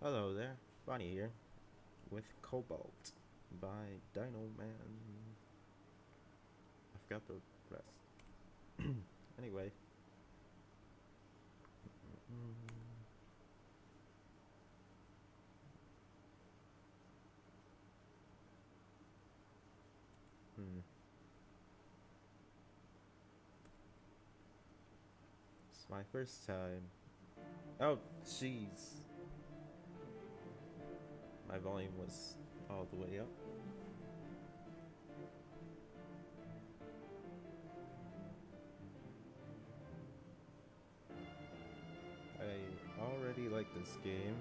Hello there, Bonnie here with Cobalt by Dino Man. I forgot the rest. Anyway. It's my first time. Oh, jeez. My volume was all the way up. I already like this game.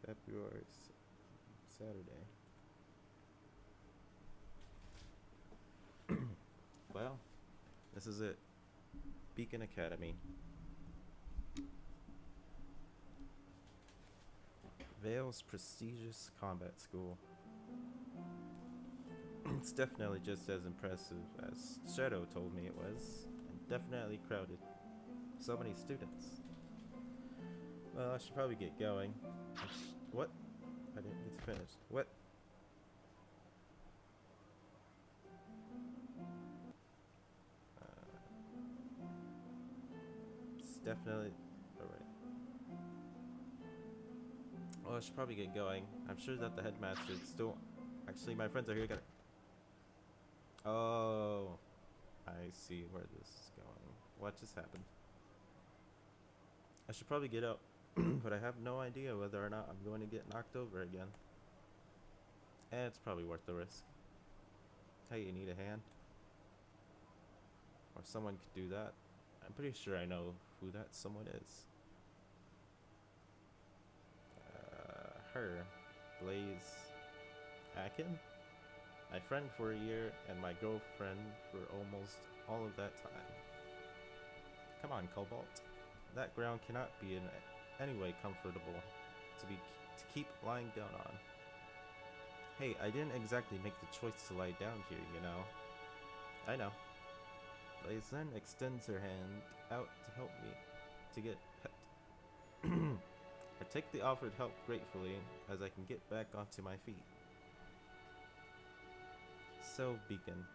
February Saturday. Well, this is it. Beacon Academy. Vale's prestigious combat school. It's definitely just as impressive as Shadow told me it was, and definitely crowded. So many students. Well, I should probably get going. What? I didn't get to finish. What? It's definitely... Alright. Well, I should probably get going. I'm sure that the headmaster is still... Actually, my friends are here. Oh, I see where this is going. What just happened? I should probably get up, but I have no idea whether or not I'm going to get knocked over again. And it's probably worth the risk. Hey, you need a hand? Or someone could do that. I'm pretty sure I know who that someone is. Her. Blaze Akin? My friend for a year and my girlfriend for almost all of that time. Come on, Cobalt. That ground cannot be in any way comfortable to keep lying down on. Hey, I didn't exactly make the choice to lie down here, you know. I know. Blaze then extends her hand out to help me to get pet. I take the offered help gratefully as I can get back onto my feet. So, Beacon,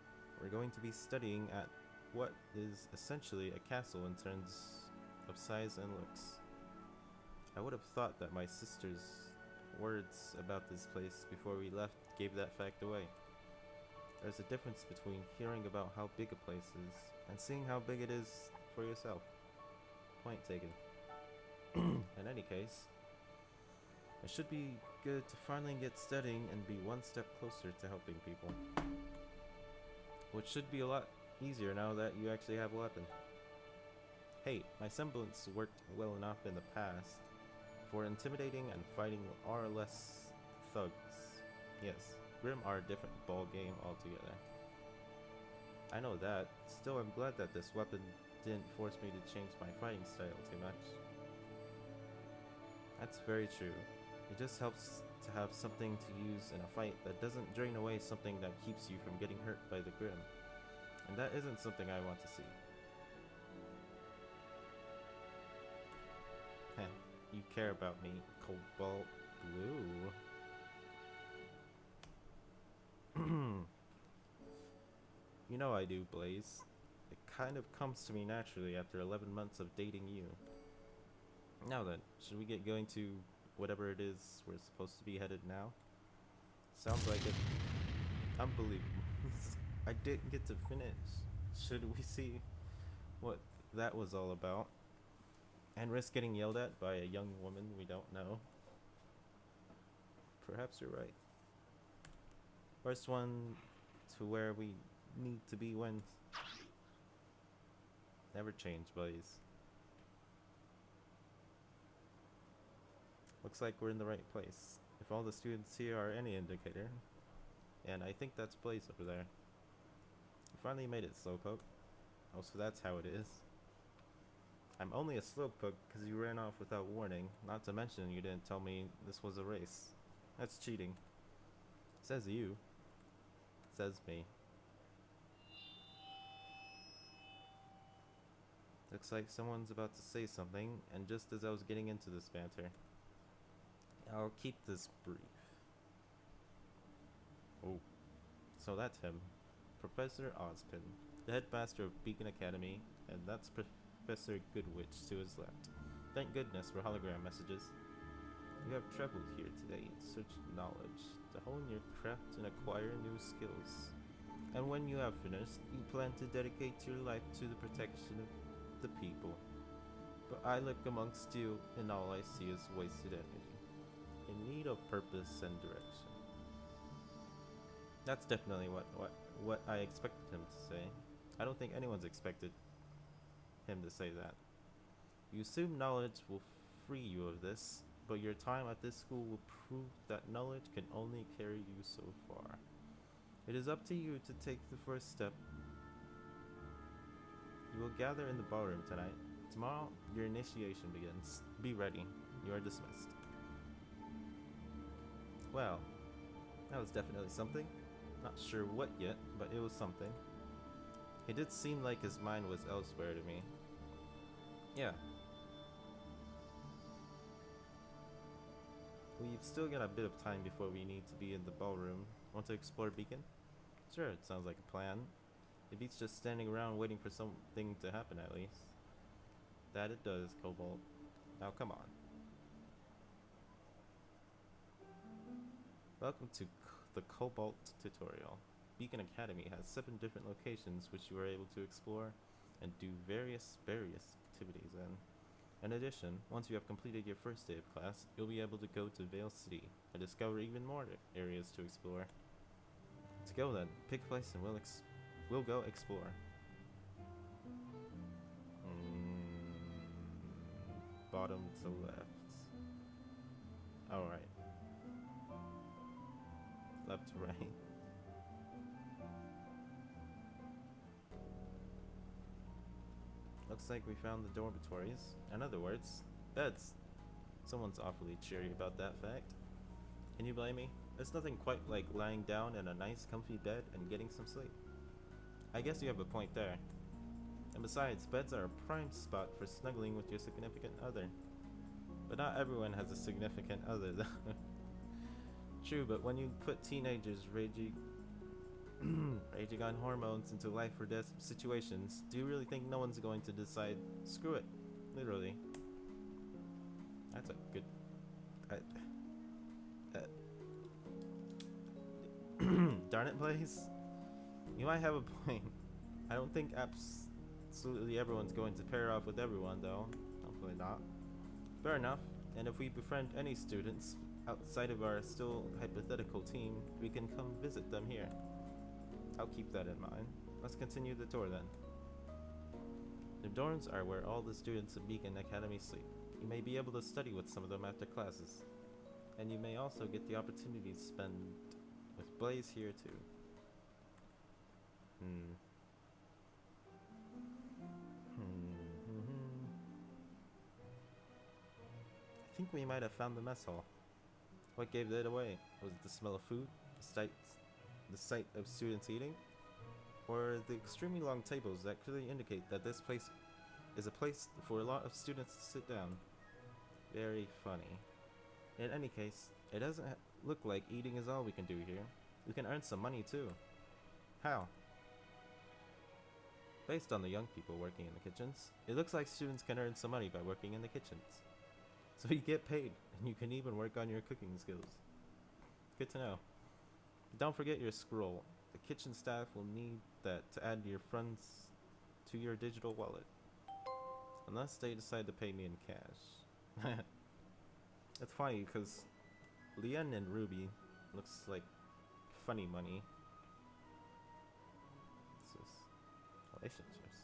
we're going to be studying at what is essentially a castle in terms of size and looks. I would have thought that my sister's words about this place before we left gave that fact away. There's a difference between hearing about how big a place is and seeing how big it is for yourself. Point taken. In any case, it should be good to finally get studying and be one step closer to helping people. Which should be a lot easier now that you actually have a weapon. Hey, my semblance worked well enough in the past for intimidating and fighting more or less thugs. Yes, Grim are a different ball game altogether. I know that. Still, I'm glad that this weapon didn't force me to change my fighting style too much. That's very true. It just helps to have something to use in a fight that doesn't drain away something that keeps you from getting hurt by the Grim. And that isn't something I want to see. Heh, you care about me, Cobalt Blue. You know I do, Blaze. It kind of comes to me naturally after 11 months of dating you. Now then, should we get going to whatever it is we're supposed to be headed now? Sounds like it. Unbelievable. I didn't get to finish. Should we see what that was all about? And risk getting yelled at by a young woman we don't know? Perhaps you're right. First one to where we need to be wins. Never change, buddies. Looks like we're in the right place. If all the students here are any indicator. And I think that's Blaze over there. We finally made it, Slowpoke. Oh, so that's how it is. I'm only a Slowpoke because you ran off without warning. Not to mention you didn't tell me this was a race. That's cheating. Says you. Says me. Looks like someone's about to say something, and just as I was getting into this banter, I'll keep this brief. Oh, so that's him. Professor Ozpin, the headmaster of Beacon Academy, and that's Professor Goodwitch to his left. Thank goodness for hologram messages. You have traveled here today in search of knowledge, to hone your craft and acquire new skills. And when you have finished, you plan to dedicate your life to the protection of the people. But I look amongst you, and all I see is wasted energy, in need of purpose and direction. That's definitely what I expected him to say. I don't think anyone's expected him to say that. You assume knowledge will free you of this, but your time at this school will prove that knowledge can only carry you so far. It is up to you to take the first step. You will gather in the ballroom tonight. Tomorrow, your initiation begins. Be ready. You are dismissed. Well, that was definitely something. Not sure what yet, but it was something. It did seem like his mind was elsewhere to me. Yeah. We've still got a bit of time before we need to be in the ballroom. Want to explore Beacon? Sure, it sounds like a plan. It beats just standing around waiting for something to happen at least. That it does, Cobalt. Now come on. Welcome to the Cobalt tutorial. Beacon Academy has 7 different locations which you are able to explore and do various activities in. In addition, once you have completed your first day of class, you'll be able to go to Vale City and discover even more areas to explore. To go then, pick a place and we'll go explore. Bottom to left. Alright. Left to right. Looks like we found the dormitories. In other words, beds. Someone's awfully cheery about that fact. Can you blame me? There's nothing quite like lying down in a nice comfy bed and getting some sleep. I guess you have a point there. And besides, beds are a prime spot for snuggling with your significant other. But not everyone has a significant other though. True, but when you put teenagers raging on hormones into life or death situations, do you really think no one's going to decide, screw it? Literally. That's a good... Darn it, Blaze. You might have a point. I don't think absolutely everyone's going to pair off with everyone, though. Hopefully not. Fair enough. And if we befriend any students outside of our still hypothetical team, we can come visit them here. I'll keep that in mind. Let's continue the tour then. The dorms are where all the students of Beacon Academy sleep. You may be able to study with some of them after classes. And you may also get the opportunity to spend with Blaze here too. I think we might have found the mess hall. What gave it away? Was it the smell of food? The sight of students eating? Or the extremely long tables that clearly indicate that this place is a place for a lot of students to sit down? Very funny. In any case, it doesn't look like eating is all we can do here. We can earn some money too. How? Based on the young people working in the kitchens, it looks like students can earn some money by working in the kitchens. So you get paid, and you can even work on your cooking skills. Good to know. But don't forget your scroll. The kitchen staff will need that to add your funds to your digital wallet. Unless they decide to pay me in cash. It's funny because Leon and Ruby looks like funny money. This is relationships.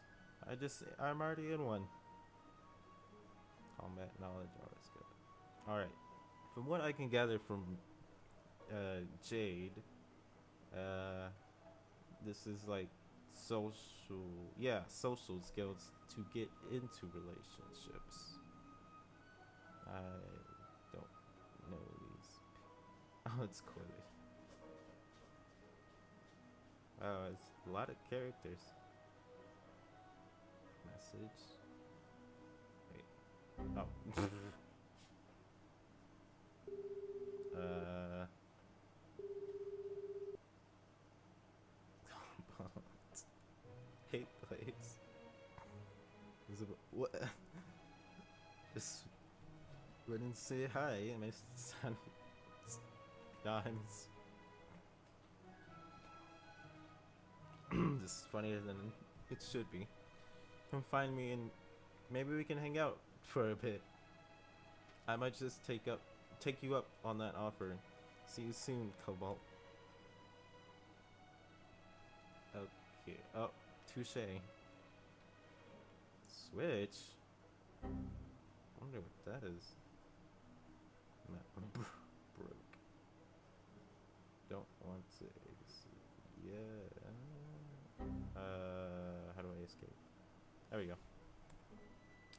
I'm already in one. Combat knowledge, always good. Alright. From what I can gather from Jade, this is like social skills to get into relationships. I don't know these. Oh, it's Corliss. Oh, it's a lot of characters. Message. Oh. Hate place. What? Just wouldn't say hi. My son dimes. This is funnier than it should be. Come find me and maybe we can hang out for a bit. I might just take you up on that offer. See you soon, Cobalt. Okay. Oh, touche. Switch. Wonder what that is. Broke. Don't want to. Yeah. How do I escape? There we go.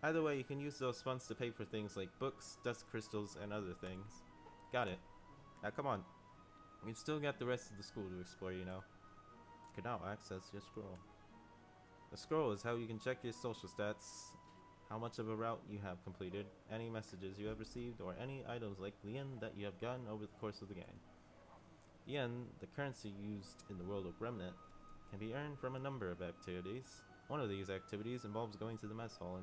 Either way, you can use those funds to pay for things like books, dust crystals, and other things. Got it. Now come on. We've still got the rest of the school to explore, you know. You can now access your scroll. The scroll is how you can check your social stats, how much of a route you have completed, any messages you have received, or any items like yen that you have gotten over the course of the game. Yen, the currency used in the world of Remnant, can be earned from a number of activities. One of these activities involves going to the mess hall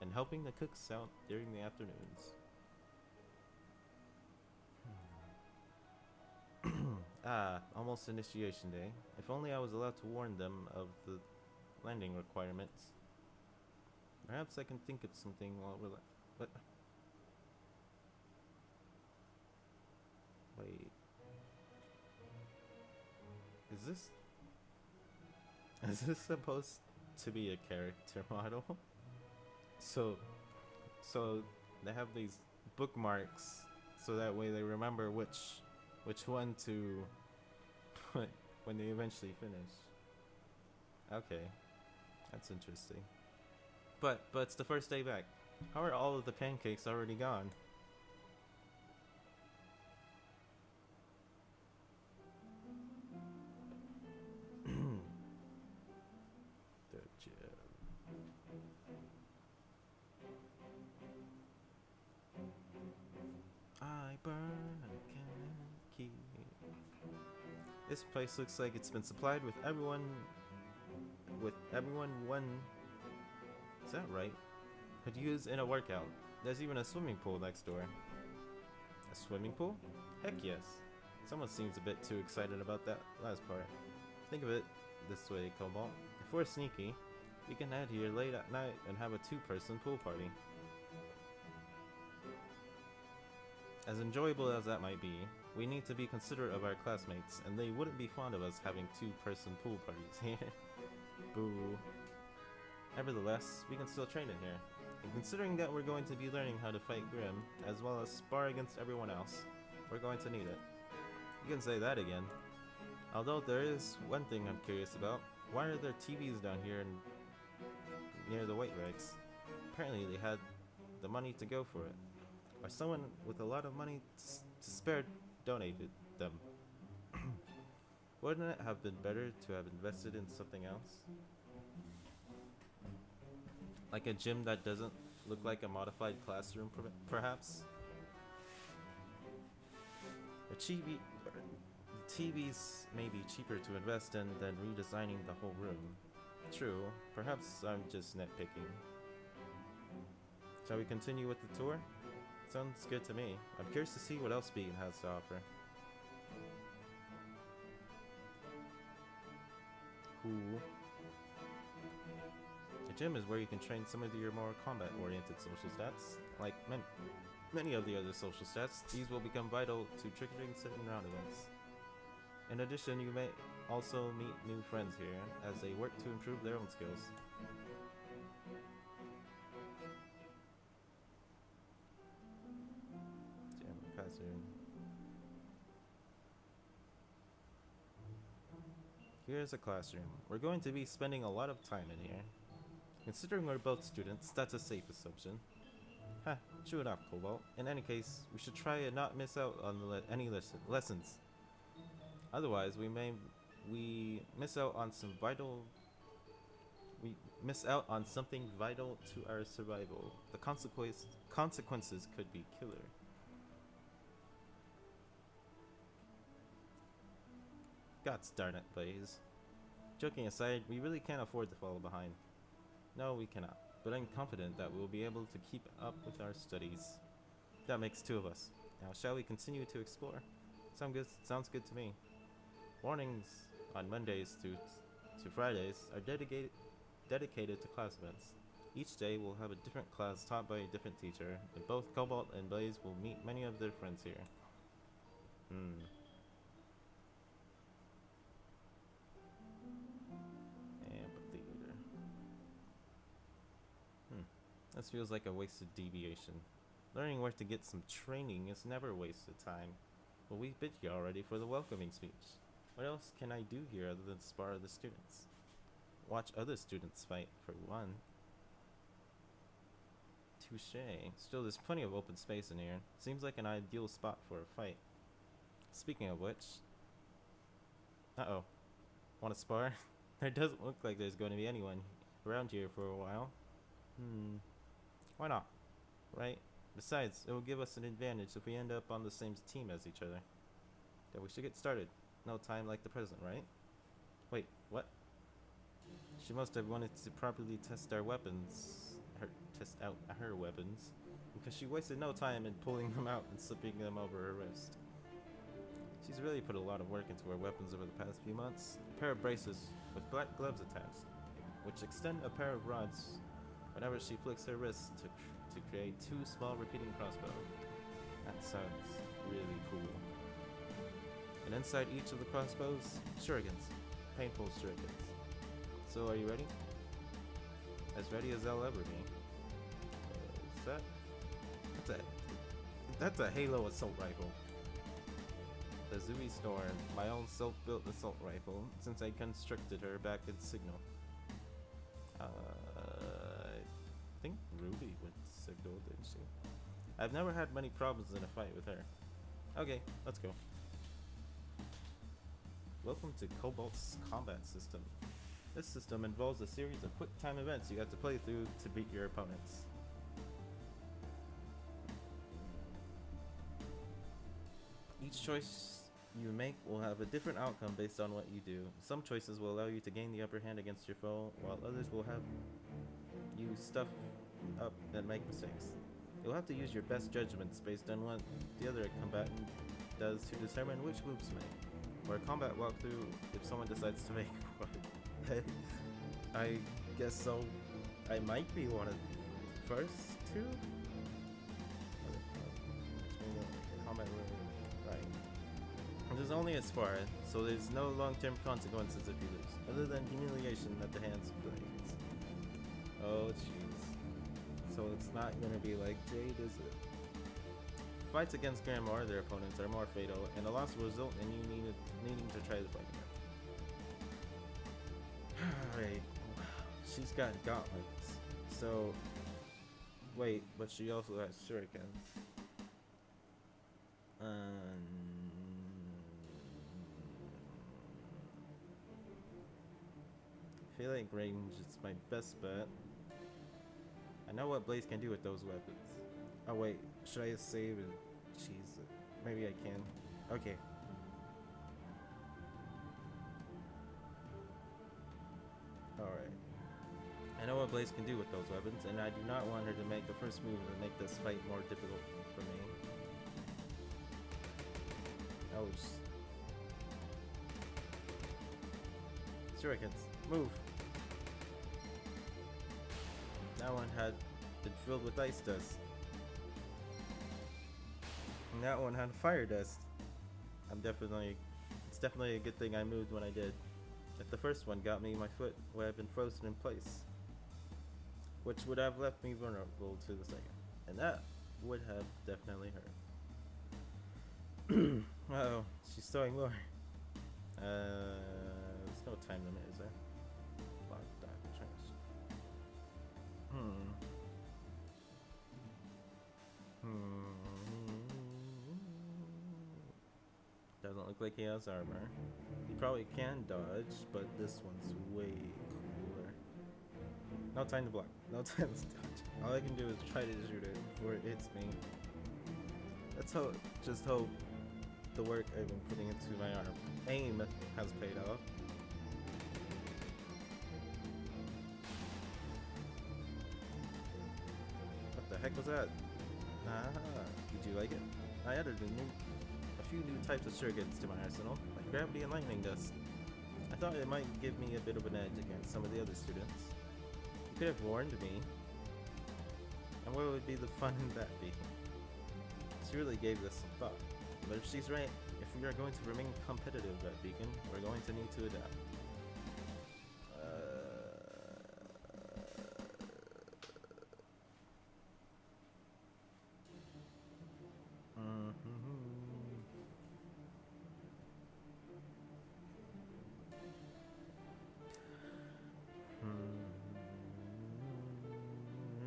and helping the cooks out during the afternoons. Almost initiation day. If only I was allowed to warn them of the landing requirements. Perhaps I can think of something while we're what? Wait. Is this supposed to be a character model? So they have these bookmarks so that way they remember which one to put when they eventually finish. Okay. That's interesting. But it's the first day back. How are all of the pancakes already gone? The gym. I burn a key. This place looks like it's been supplied with everyone one. Is that right? Could use in a workout. There's even a swimming pool next door. A swimming pool? Heck yes. Someone seems a bit too excited about that last part. Think of it this way, Cobalt. If we're sneaky, we can head here late at night and have a two-person pool party. As enjoyable as that might be, we need to be considerate of our classmates, and they wouldn't be fond of us having two-person pool parties here. Boo. Nevertheless, we can still train in here. And considering that we're going to be learning how to fight Grim, as well as spar against everyone else, we're going to need it. You can say that again. Although there is one thing I'm curious about. Why are there TVs down here near the weight racks? Apparently they had the money to go for it. Or someone with a lot of money to spare donated them. Wouldn't it have been better to have invested in something else? Like a gym that doesn't look like a modified classroom, perhaps? The TVs may be cheaper to invest in than redesigning the whole room. True, perhaps I'm just nitpicking. Shall we continue with the tour? Sounds good to me. I'm curious to see what else Beacon has to offer. Cool. The gym is where you can train some of your more combat-oriented social stats. Like many of the other social stats, these will become vital to triggering certain round events. In addition, you may also meet new friends here as they work to improve their own skills. Gym classroom. Here's a classroom. We're going to be spending a lot of time in here. Considering we're both students, that's a safe assumption. Ha, chew it up, Cobalt. In any case, we should try and not miss out on any lessons. Otherwise, we miss out on some vital we miss out on something vital to our survival. The consequences could be killer. Gods darn it, Blaze. Joking aside, we really can't afford to fall behind. No, we cannot, but I'm confident that we'll be able to keep up with our studies. That makes two of us. Now, shall we continue to explore? Sounds good to me. Mornings on Mondays to Fridays are dedicated to class events. Each day we'll have a different class taught by a different teacher, and both Cobalt and Blaze will meet many of their friends here. Amphitheater. This feels like a wasted deviation. Learning where to get some training is never a wasted time. Well, we've been here already for the welcoming speech. What else can I do here other than spar the students? Watch other students fight, for one. Touché. Still, there's plenty of open space in here. Seems like an ideal spot for a fight. Speaking of which... Uh-oh. Want to spar? There doesn't look like there's going to be anyone around here for a while. Why not? Right? Besides, it will give us an advantage if we end up on the same team as each other. Then we should get started. No time like the present, right? Wait, what? She must have wanted to properly test our weapons. Test out her weapons. Because she wasted no time in pulling them out and slipping them over her wrist. She's really put a lot of work into her weapons over the past few months. A pair of braces with black gloves attached, which extend a pair of rods whenever she flicks her wrist to create two small repeating crossbows. That sounds really cool. And inside each of the crossbows, shurikens. Painful shurikens. So are you ready? As ready as I'll ever be. That's a Halo assault rifle. The Zui Storm, my own self-built assault rifle, since I constructed her back in Signal. I think Ruby would Signal, didn't she? I've never had many problems in a fight with her. Okay, let's go. Welcome to Cobalt's combat system. This system involves a series of quick time events you have to play through to beat your opponents. Each choice you make will have a different outcome based on what you do. Some choices will allow you to gain the upper hand against your foe, while others will have you stuff up and make mistakes. You'll have to use your best judgments based on what the other combatant does to determine which moves to make. For a combat walkthrough, if someone decides to make one. I guess so. I might be one of the first two? Combat right. There's only a spar, so there's no long-term consequences if you lose, other than humiliation at the hands of blades. Oh jeez. So it's not gonna be like Jade, is it? Fights against Graham or their opponents are more fatal, and a loss will result in you needing to try to fight again. Alright. She's got gauntlets. So... Wait, but she also has shurikens. I feel like range is my best bet. I know what Blaze can do with those weapons. Oh wait, should I save and cheese it? Maybe I can. Okay. Alright. I know what Blaze can do with those weapons, and I do not want her to make the first move and make this fight more difficult for me. Ouch. Shurikens, move! That one had been filled with ice dust. And that one had fire dust. It's definitely a good thing I moved when I did. If the first one got me, my foot would have been frozen in place, which would have left me vulnerable to the second. And that would have definitely hurt. Uh-oh, she's throwing more. There's no time limit, is there? Lock that trash. Doesn't look like he has armor. He probably can dodge, but this one's way cooler. No time to block. No time to dodge. All I can do is try to shoot it before it hits me. Let's hope, just hope the work I've been putting into my aim has paid off. What the heck was that? Ah, did you like it? I added a few new types of surrogates to my arsenal, like gravity and lightning dust. I thought it might give me a bit of an edge against some of the other students. You could have warned me. And what would be the fun in that be? She really gave this some thought. But if she's right, if we are going to remain competitive at Beacon, we're going to need to adapt.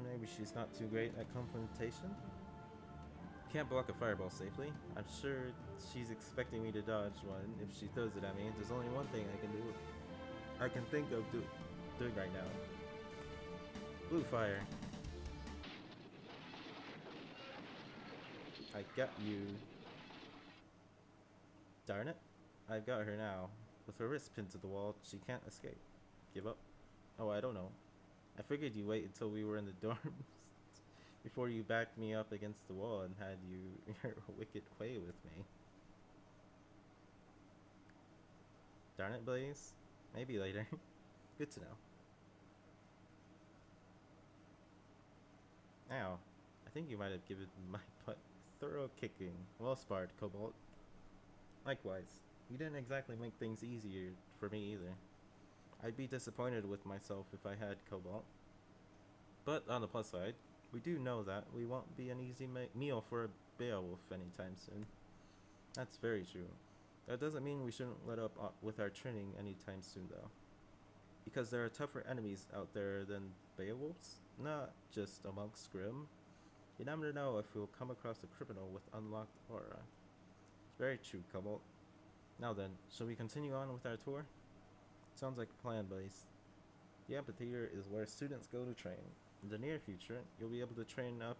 Maybe she's not too great at confrontation? Can't block a fireball safely. I'm sure she's expecting me to dodge one if she throws it at me. There's only one thing I can think of doing right now. Blue fire. I got you. Darn it. I've got her now. With her wrist pinned to the wall, she can't escape. Give up? Oh, I don't know. I figured you'd wait until we were in the dorms before you backed me up against the wall and had your wicked way with me. Darn it, Blaze. Maybe later. Good to know. Ow. I think you might have given my butt thorough kicking. Well sparred, Cobalt. Likewise. You didn't exactly make things easier for me either. I'd be disappointed with myself if I had Cobalt. But on the plus side, we do know that we won't be an easy meal for a Beowulf anytime soon. That's very true. That doesn't mean we shouldn't let up with our training anytime soon though. Because there are tougher enemies out there than Beowulfs, not just amongst Grimm. You never know if we'll come across a criminal with unlocked aura. It's very true, Cobalt. Now then, shall we continue on with our tour? Sounds like a plan, Blaze. The amphitheater is where students go to train. In the near future, you'll be able to train up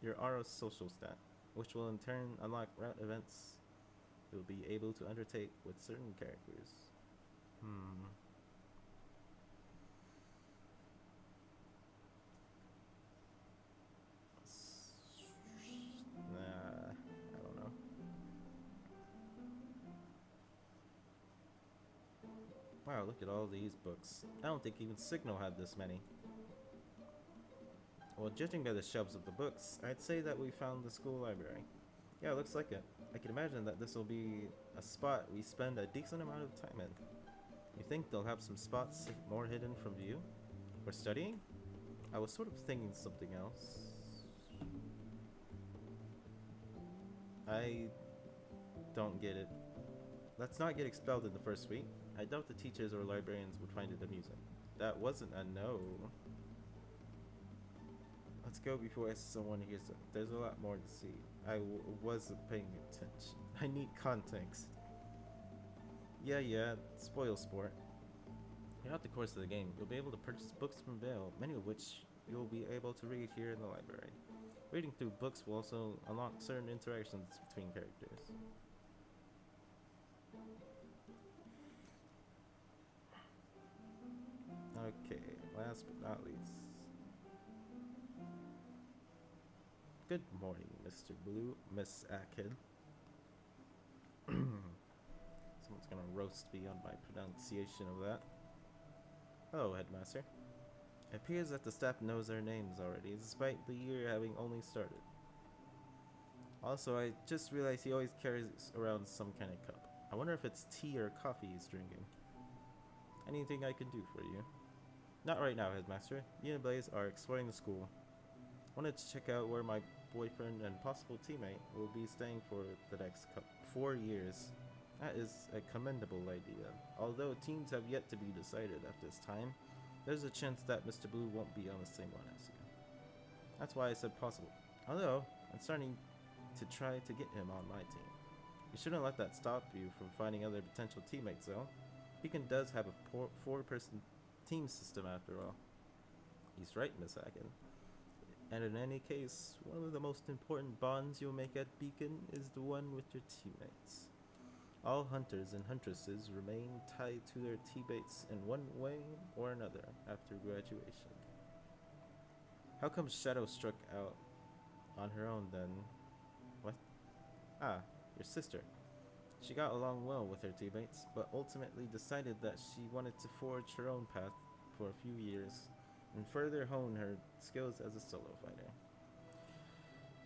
your aura social stat, which will in turn unlock route events you'll be able to undertake with certain characters. Nah, I don't know. Wow, look at all these books. I don't think even Signal had this many. Well, judging by the shelves of the books, I'd say that we found the school library. Yeah, looks like it. I can imagine that this will be a spot we spend a decent amount of time in. You think they'll have some spots more hidden from view? For studying? I was sort of thinking something else. I don't get it. Let's not get expelled in the first week. I doubt the teachers or librarians would find it amusing. That wasn't a no. Let's go before someone hears it. There's a lot more to see. I wasn't paying attention. I need context. Yeah, spoil sport. Throughout the course of the game, you'll be able to purchase books from Vale, many of which you'll be able to read here in the library. Reading through books will also unlock certain interactions between characters. Okay, last but not least. Good morning, Mr. Blue, Miss Atkid. Someone's gonna roast me on my pronunciation of that. Hello, Headmaster. It appears that the staff knows our names already, despite the year having only started. Also, I just realized he always carries around some kind of cup. I wonder if it's tea or coffee he's drinking. Anything I can do for you? Not right now, Headmaster. Me and Blaze are exploring the school. Wanted to check out where my boyfriend and possible teammate will be staying for the next 4 years. That is a commendable idea. Although teams have yet to be decided at this time, there's a chance that Mr. Blue won't be on the same one as you. That's why I said possible. Although, I'm starting to try to get him on my team. You shouldn't let that stop you from finding other potential teammates though. Beacon does have a 4-person team system after all. He's right, Miss Hagen. And in any case, one of the most important bonds you'll make at Beacon is the one with your teammates. All hunters and huntresses remain tied to their teammates in one way or another after graduation. How come Shadow struck out on her own then? What? Ah, your sister. She got along well with her teammates, but ultimately decided that she wanted to forge her own path for a few years and further hone her skills as a solo fighter.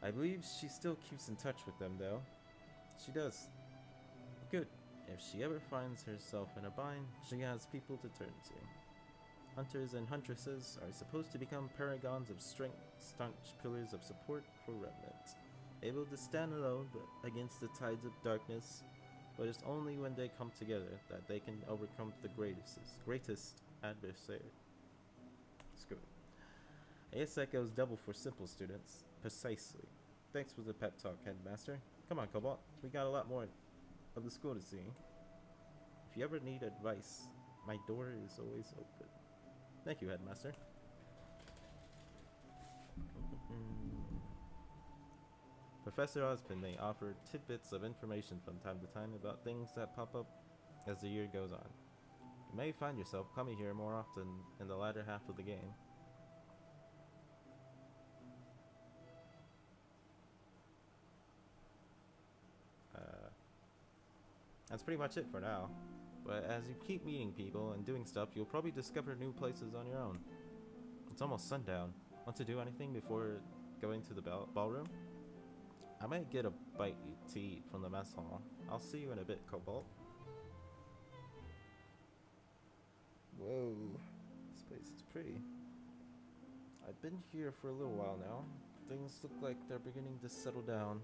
I believe she still keeps in touch with them though. She does. Good. If she ever finds herself in a bind, she has people to turn to. Hunters and huntresses are supposed to become paragons of strength, staunch pillars of support for Remnant, able to stand alone against the tides of darkness, but it's only when they come together that they can overcome the greatest adversary. Screw it. I guess that goes double for simple students. Precisely. Thanks for the pep talk, Headmaster. Come on, Cobalt. We got a lot more of the school to see. If you ever need advice, my door is always open. Thank you, Headmaster. Professor Ozpin may offer tidbits of information from time to time about things that pop up as the year goes on. You may find yourself coming here more often in the latter half of the game. That's pretty much it for now. But as you keep meeting people and doing stuff, you'll probably discover new places on your own. It's almost sundown. Want to do anything before going to the ballroom? I might get a bite to eat from the mess hall. I'll see you in a bit, Cobalt. Whoa, this place is pretty. I've been here for a little while now. Things look like they're beginning to settle down.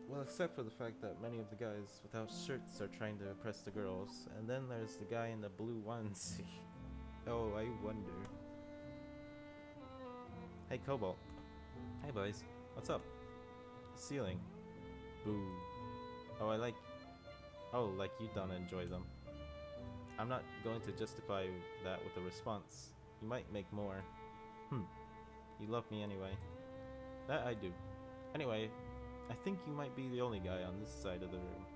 Well, except for the fact that many of the guys without shirts are trying to impress the girls, and then there's the guy in the blue onesie. Oh, I wonder. Hey, Cobalt. Hey, boys. What's up? Ceiling. Boo. Oh, like you don't enjoy them. I'm not going to justify that with a response. You might make more. You love me anyway. That I do. Anyway, I think you might be the only guy on this side of the room.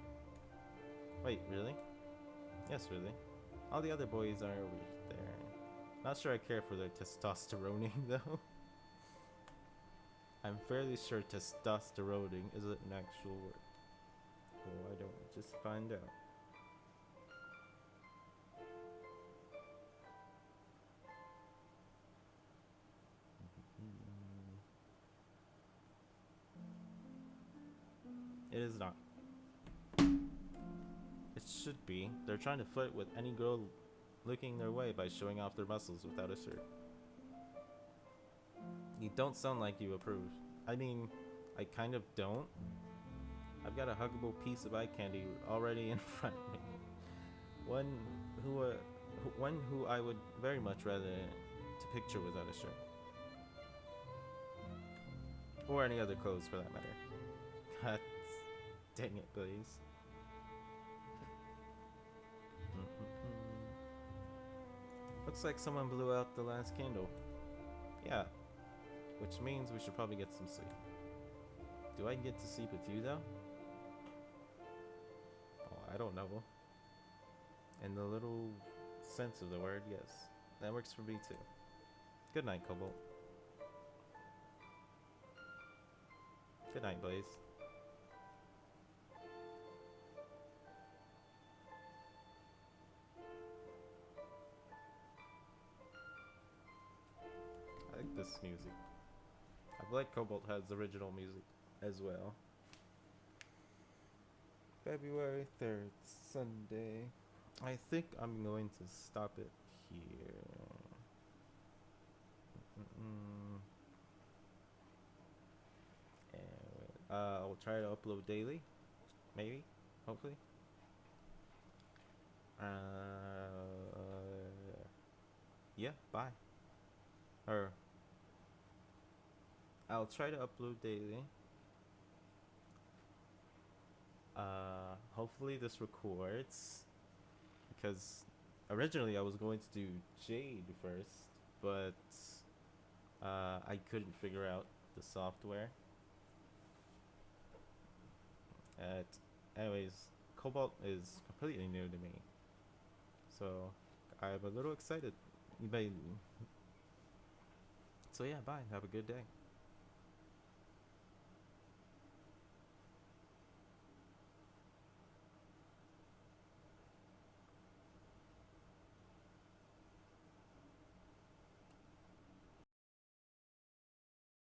Wait, really? Yes, really. All the other boys are over there. Not sure I care for their testosteroning, though. I'm fairly sure testosteroning isn't an actual word. Why don't we just find out? It is not. It should be. They're trying to flirt with any girl looking their way by showing off their muscles without a shirt. You don't sound like you approve. I mean, I kind of don't. I've got a huggable piece of eye candy already in front of me. One who I would very much rather to picture without a shirt. Or any other clothes for that matter. God dang it, please. Looks like someone blew out the last candle. Yeah. Which means we should probably get some sleep. Do I get to sleep with you though? Oh, I don't know. In the little sense of the word, yes. That works for me too. Good night, Cobalt. Good night, Blaze. I like this music. I like Cobalt has original music as well. February 3rd, Sunday. I think I'm going to stop it here. And, I'll try to upload daily. Maybe. Hopefully. Yeah, bye. Or I'll try to upload daily. Hopefully this records, because Originally, I was going to do Jade first, but I couldn't figure out the software. Anyways, Cobalt is completely new to me, so I'm a little excited. So yeah, bye. Have a good day.